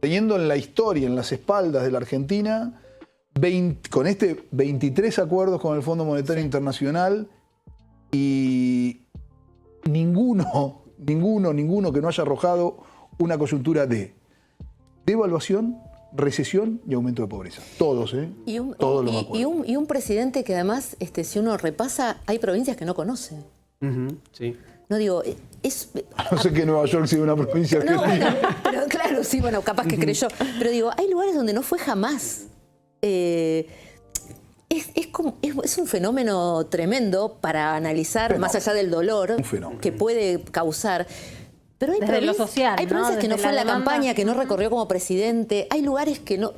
teniendo en la historia, en las espaldas de la Argentina, con 23 acuerdos con el Fondo Monetario Internacional y ninguno que no haya arrojado una coyuntura de devaluación, recesión y aumento de pobreza. Todos, ¿eh? Todos los acuerdos. Y un presidente que además, si uno repasa, hay provincias que no conoce. Sí. No digo, no sé que Nueva York sea una provincia argentina. Pero claro, sí, bueno, capaz que creyó. Pero digo, hay lugares donde no fue jamás. Es un fenómeno tremendo para analizar, más allá del dolor que puede causar. Pero hay desde lo social, hay provincias que no fue en la campaña, que no recorrió como presidente. Hay lugares que no...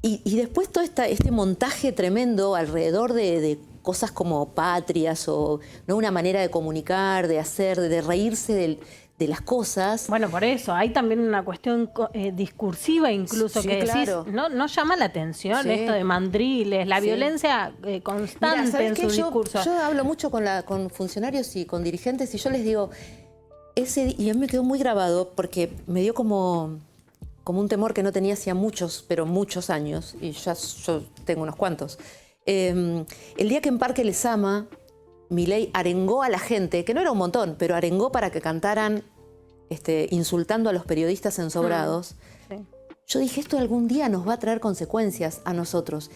Y después todo este montaje tremendo alrededor de cosas como patrias o ¿no? una manera de comunicar, de hacer, de reírse de las cosas. Bueno, por eso, hay también una cuestión discursiva incluso que decís, claro. no llama la atención esto de mandriles, la violencia constante. Mirá, en su discurso. Yo hablo mucho con funcionarios y con dirigentes y yo les digo, y a mí me quedó muy grabado porque me dio como un temor que no tenía hacía muchos años, y yo tengo unos cuantos. El día que en Parque Lezama Milei arengó a la gente, que no era un montón, pero arengó para que cantaran insultando a los periodistas ensobrados. Yo dije, esto algún día nos va a traer consecuencias a nosotros.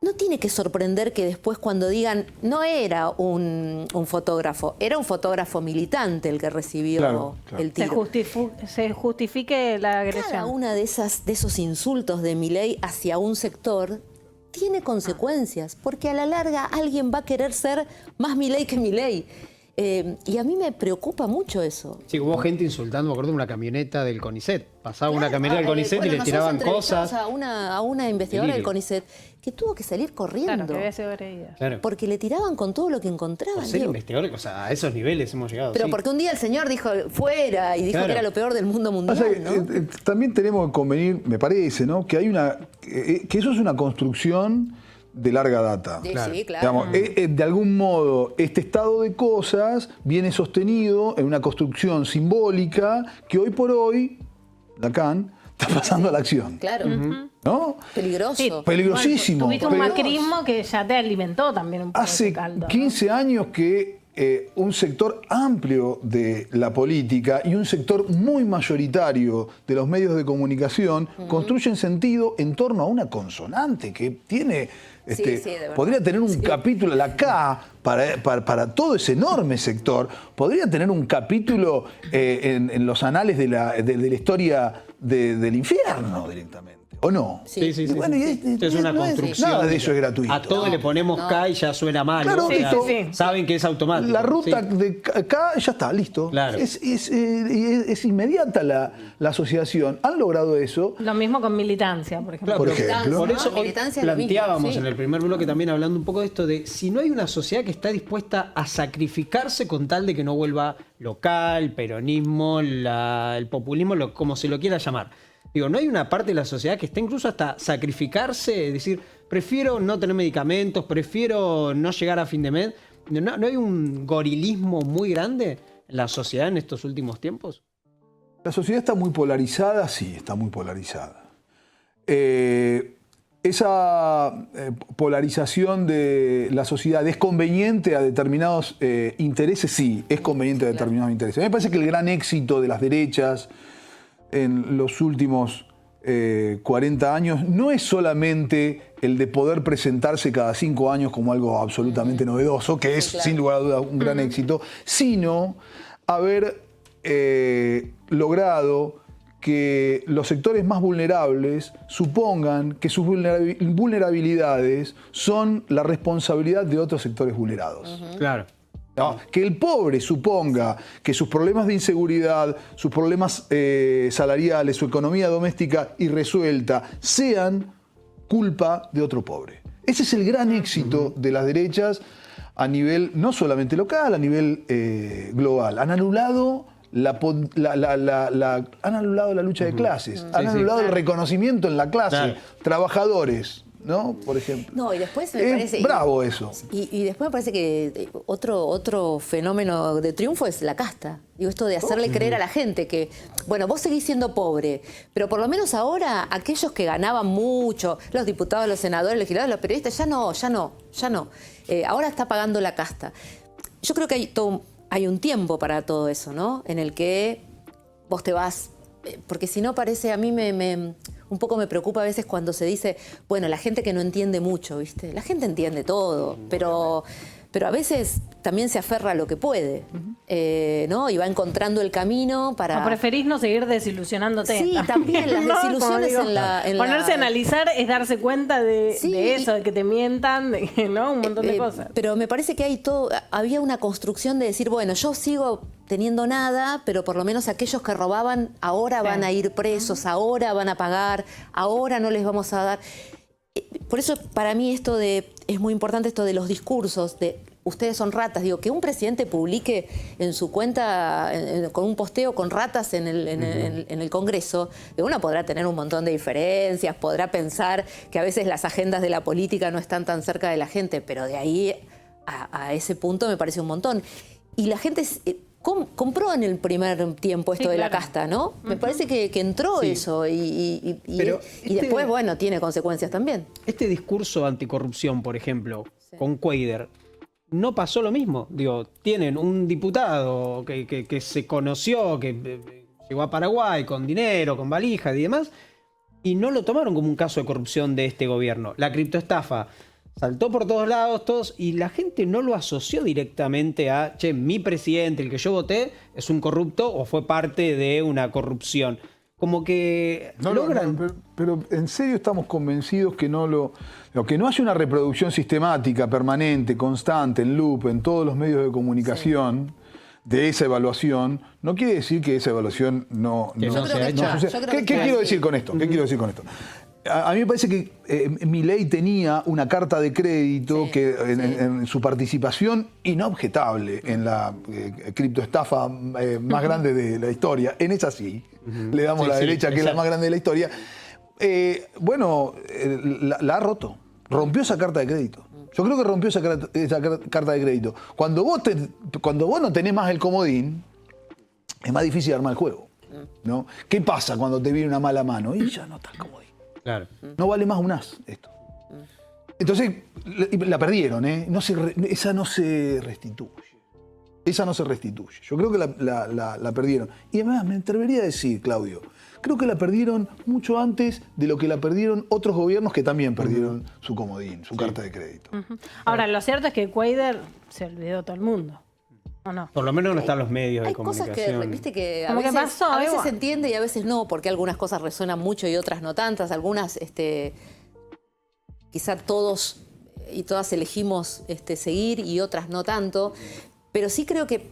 No tiene que sorprender que después cuando digan, no era un fotógrafo, era un fotógrafo militante el que recibió el tiro. Se justifique la agresión. Cada una de esos insultos de Milei hacia un sector tiene consecuencias, porque a la larga alguien va a querer ser más Milei que Milei. Y a mí me preocupa mucho eso. Sí, hubo gente insultando, me acuerdo, una camioneta del CONICET. Pasaba una camioneta del CONICET y le tiraban cosas. A una investigadora del CONICET que tuvo que salir corriendo. Claro, que había sido agredida. Claro. Porque le tiraban con todo lo que encontraban. Por ser investigador, o sea, a esos niveles hemos llegado. Pero porque un día el señor dijo fuera y dijo que era lo peor del mundo mundial. O sea, también tenemos que convenir, me parece, ¿no? Que hay que eso es una construcción de larga data. Sí, claro. Digamos, de algún modo, este estado de cosas viene sostenido en una construcción simbólica que hoy por hoy, Lacan, está pasando a la acción. Claro. ¿No? Peligroso. Sí. Peligrosísimo. Bueno, tuviste un macrismo que ya te alimentó también un poco Hace ese caldo, 15 años que un sector amplio de la política y un sector muy mayoritario de los medios de comunicación construyen sentido en torno a una consonante que tiene... podría tener un capítulo, la K, para todo ese enorme sector, podría tener un capítulo en los anales de la historia del infierno directamente. ¿O no? Sí. Bueno, es una construcción. Nada de eso es gratuito. A todo le ponemos K y ya suena mal. Claro, saben que es automático. La ruta de K ya está, listo. Claro. Es inmediata la asociación. Han logrado eso. Lo mismo con militancia, por ejemplo. Por ejemplo. Por eso hoy planteábamos en en el primer bloque también hablando un poco de esto de si no hay una sociedad que está dispuesta a sacrificarse con tal de que no vuelva local, peronismo, el populismo, como se lo quiera llamar. Digo, ¿no hay una parte de la sociedad que está incluso hasta sacrificarse? Es decir, prefiero no tener medicamentos, prefiero no llegar a fin de mes. ¿No hay un gorilismo muy grande en la sociedad en estos últimos tiempos? La sociedad está muy polarizada, sí, está muy polarizada. Esa polarización de la sociedad es conveniente a determinados intereses, sí, es conveniente a determinados intereses. A mí me parece que el gran éxito de las derechas en los últimos 40 años no es solamente el de poder presentarse cada 5 años como algo absolutamente novedoso, que es sin lugar a dudas un gran éxito, sino haber logrado que los sectores más vulnerables supongan que sus vulnerabilidades son la responsabilidad de otros sectores vulnerados. Claro. No, que el pobre suponga que sus problemas de inseguridad, sus problemas salariales, su economía doméstica irresuelta, sean culpa de otro pobre. Ese es el gran éxito de las derechas a nivel, no solamente local, a nivel global. Han anulado han anulado la lucha de clases, han anulado el reconocimiento en la clase, trabajadores, ¿no? Por ejemplo. No, y después me parece... bravo eso. Y después me parece que otro fenómeno de triunfo es la casta. Digo, esto de hacerle creer a la gente que, bueno, vos seguís siendo pobre, pero por lo menos ahora aquellos que ganaban mucho, los diputados, los senadores, los legisladores, los periodistas, ya no. Ahora está pagando la casta. Yo creo que hay un tiempo para todo eso, ¿no? En el que vos te vas... Porque si no parece, a mí un poco me preocupa a veces cuando se dice, bueno, la gente que no entiende mucho, ¿viste? La gente entiende todo, pero a veces también se aferra a lo que puede, ¿no? Y va encontrando el camino para... ¿O preferís no seguir desilusionándote? Sí, también las desilusiones en Ponerse a analizar es darse cuenta de eso, de que te mientan, ¿no? Un montón de cosas. Pero me parece que había una construcción de decir, bueno, yo sigo teniendo nada, pero por lo menos aquellos que robaban ahora van a ir presos, ahora van a pagar, ahora no les vamos a dar... Por eso para mí es muy importante esto de los discursos, de ustedes son ratas. Digo, que un presidente publique en su cuenta, con un posteo con ratas en el Congreso, uno podrá tener un montón de diferencias, podrá pensar que a veces las agendas de la política no están tan cerca de la gente, pero de ahí a ese punto me parece un montón. Y la gente... compró en el primer tiempo esto de la casta, ¿no? Me parece que entró eso y después, bueno, tiene consecuencias también. Este discurso anticorrupción, por ejemplo, con Cuéllar, ¿no pasó lo mismo? Digo, tienen un diputado que se conoció, que llegó a Paraguay con dinero, con valijas y demás, y no lo tomaron como un caso de corrupción de este gobierno. La criptoestafa saltó por todos lados, y la gente no lo asoció directamente a, che, mi presidente, el que yo voté, es un corrupto o fue parte de una corrupción. Como que logran... Pero en serio estamos convencidos que lo que no haya una reproducción sistemática, permanente, constante, en loop, en todos los medios de comunicación de esa evaluación, no quiere decir que esa evaluación no suceda. ¿Qué quiero decir con esto? ¿Qué quiero decir con esto? A mí me parece que Milei tenía una carta de crédito que en su participación inobjetable en la criptoestafa más grande de la historia. En esa le damos la derecha, que es la más grande de la historia. La ha roto. Rompió esa carta de crédito. Yo creo que rompió esa carta de crédito. Cuando vos no tenés más el comodín, es más difícil armar el juego, ¿no? ¿Qué pasa cuando te viene una mala mano? Y ya no está el comodín. Claro. No vale más un as esto. Entonces la perdieron, ¿eh? Esa no se restituye. Esa no se restituye. Yo creo que la perdieron. Y además me atrevería a decir, Claudio, creo que la perdieron mucho antes de lo que la perdieron otros gobiernos que también perdieron su comodín, su carta de crédito. Ahora, lo cierto es que Cuéllar se olvidó todo el mundo. ¿O no? Por lo menos no están los medios de comunicación. Hay cosas que, viste, que a veces se entiende y a veces no, porque algunas cosas resuenan mucho y otras no tantas. Algunas, quizá todos y todas elegimos seguir y otras no tanto. Pero sí creo que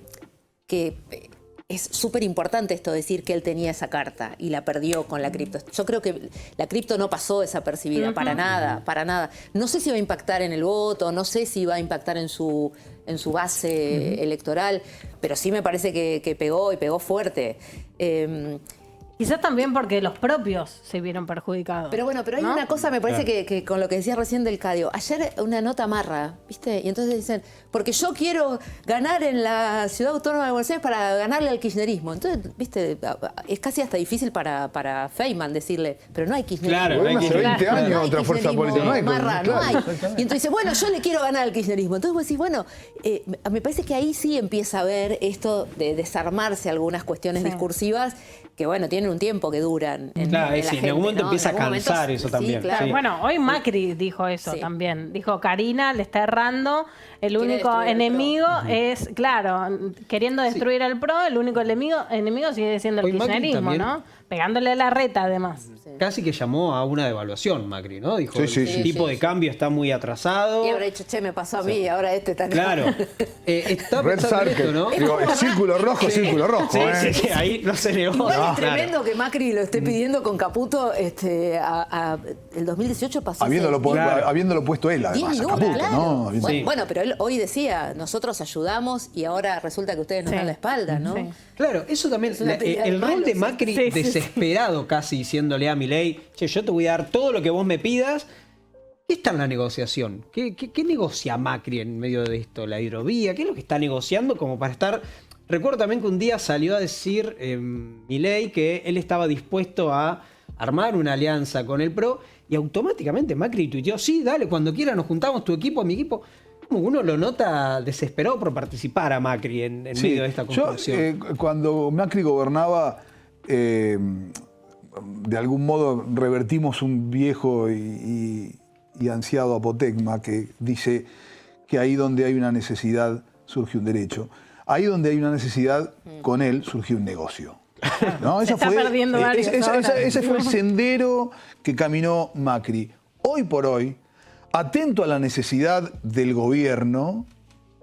es súper importante esto, decir que él tenía esa carta y la perdió con la cripto. Yo creo que la cripto no pasó desapercibida, para nada, para nada. No sé si va a impactar en el voto, no sé si va a impactar en su base electoral, pero sí me parece que pegó y pegó fuerte. Quizás también porque los propios se vieron perjudicados. Pero bueno, hay una cosa, me parece que con lo que decía recién del Cadio. Ayer una nota amarra, ¿viste? Y entonces dicen, porque yo quiero ganar en la Ciudad Autónoma de Buenos Aires para ganarle al kirchnerismo. Entonces, ¿viste? Es casi hasta difícil para Feynman decirle, pero no hay kirchnerismo. Claro, hace 20 años otra fuerza política. No hay. Y entonces dice, bueno, yo le quiero ganar al kirchnerismo. Entonces vos decís, bueno, me parece que ahí sí empieza a haber esto de desarmarse algunas cuestiones discursivas que, bueno, tienen un tiempo que duran. En algún momento empieza a cansar eso también. Sí, claro. Bueno, hoy Macri dijo eso también. Dijo, Karina le está errando. El único enemigo es, claro, queriendo destruir al PRO, el único enemigo sigue siendo el kirchnerismo, ¿no? Pegándole a la reta, además. Casi que llamó a una devaluación, Macri, ¿no? Dijo, el tipo de cambio está muy atrasado. Y habrá dicho, che, me pasó a mí, ahora está... Claro. Está Red Circle, ¿no? Digo, el círculo rojo, círculo rojo. Sí, ahí no se negó. Igual es tremendo entiendo que Macri lo esté pidiendo con Caputo. El 2018 pasó. Habiéndolo puesto él, además, a Caputo, claro. ¿no? Bueno, pero él hoy decía, nosotros ayudamos y ahora resulta que ustedes nos dan la espalda, ¿no? Sí. Claro, eso también, el rol de Macri desesperado casi diciéndole a Milei, che, yo te voy a dar todo lo que vos me pidas. ¿Qué está en la negociación? ¿Qué negocia Macri en medio de esto? ¿La hidrovía? ¿Qué es lo que está negociando como para estar...? Recuerdo también que un día salió a decir Milei que él estaba dispuesto a armar una alianza con el PRO y automáticamente Macri tuiteó, sí, dale, cuando quiera nos juntamos, tu equipo, mi equipo. Como uno lo nota desesperado por participar a Macri en medio de esta construcción. Cuando Macri gobernaba, de algún modo revertimos un viejo y ansiado apotegma que dice que ahí donde hay una necesidad surge un derecho. Ahí donde hay una necesidad, con él surgió un negocio. ¿No? Se está perdiendo varios ese fue el sendero que caminó Macri. Hoy por hoy, atento a la necesidad del gobierno,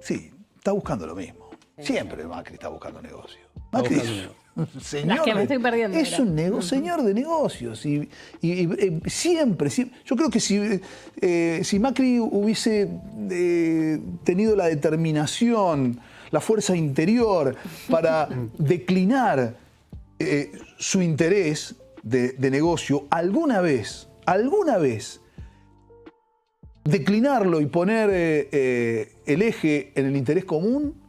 sí, está buscando lo mismo. Siempre Macri está buscando negocio. Macri señor, que me estoy perdiendo, es un señor de negocios y siempre, yo creo que si Macri hubiese tenido la determinación, la fuerza interior para declinar su interés de negocio, alguna vez declinarlo y poner el eje en el interés común,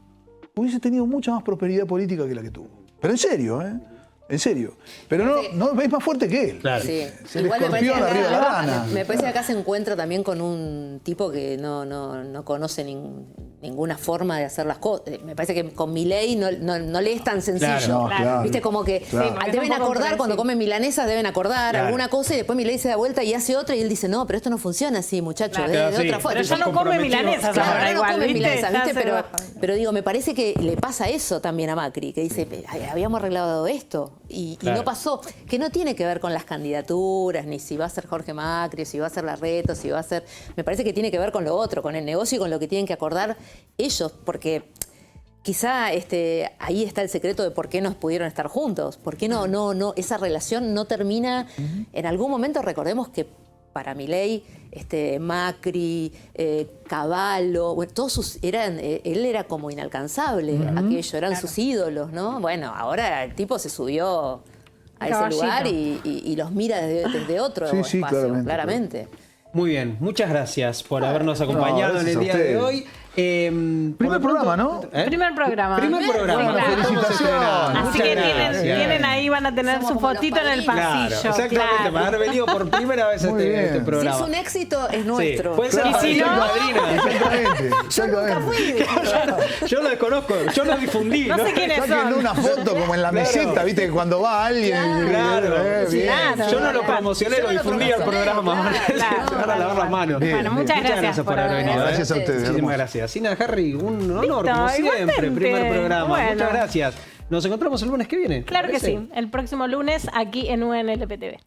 hubiese tenido mucha más prosperidad política que la que tuvo. Pero en serio, en serio. Pero no es más fuerte que él. Claro. Sí. El escorpión arriba de la rana. Me parece que acá se encuentra también con un tipo que no conoce ninguna forma de hacer las cosas. Me parece que con Milei no le es tan sencillo. Claro. Viste, como que deben acordar, cuando comen milanesas deben acordar alguna cosa y después Milei se da vuelta y hace otra y él dice, no, pero esto no funciona así, muchachos, de otra forma. Pero ya no come milanesas ahora igual, come milanesas, ¿viste? Pero digo, me parece que le pasa eso también a Macri, que dice, habíamos arreglado esto y no pasó, que no tiene que ver con las candidaturas, ni si va a ser Jorge Macri, si va a ser Larreto, si va a ser... Me parece que tiene que ver con lo otro, con el negocio y con lo que tienen que acordar ellos, porque quizá ahí está el secreto de por qué no pudieron estar juntos, por qué no esa relación no termina. En algún momento recordemos que para Milei, Macri, Cavallo, bueno, todos él era como inalcanzable, aquello, eran sus ídolos, ¿no? Bueno, ahora el tipo se subió a ese lugar y los mira desde otro espacio, claramente. Muy bien, muchas gracias por habernos acompañado en el día de hoy. Primer programa, ¿no? Primer programa. Primer programa. Felicitaciones. Así que tienen ahí, van a tener su fotito en el pasillo. Claro, exactamente, para haber venido por primera vez a este programa. Si es un éxito, es nuestro. Puede ser si no, Exactamente. Yo lo desconozco, yo lo difundí. No sé quiénes son. Una foto como en la meseta, viste, que cuando va alguien. Claro. Yo no lo promocioné, lo difundí al programa. Ahora lavar las manos. Bueno, muchas gracias por haber venido. Gracias a ustedes. Muchísimas gracias. Sina, Harry, un honor, como siempre, primer programa. Bueno. Muchas gracias. Nos encontramos el lunes que viene. Claro que sí, el próximo lunes aquí en UNLPTV.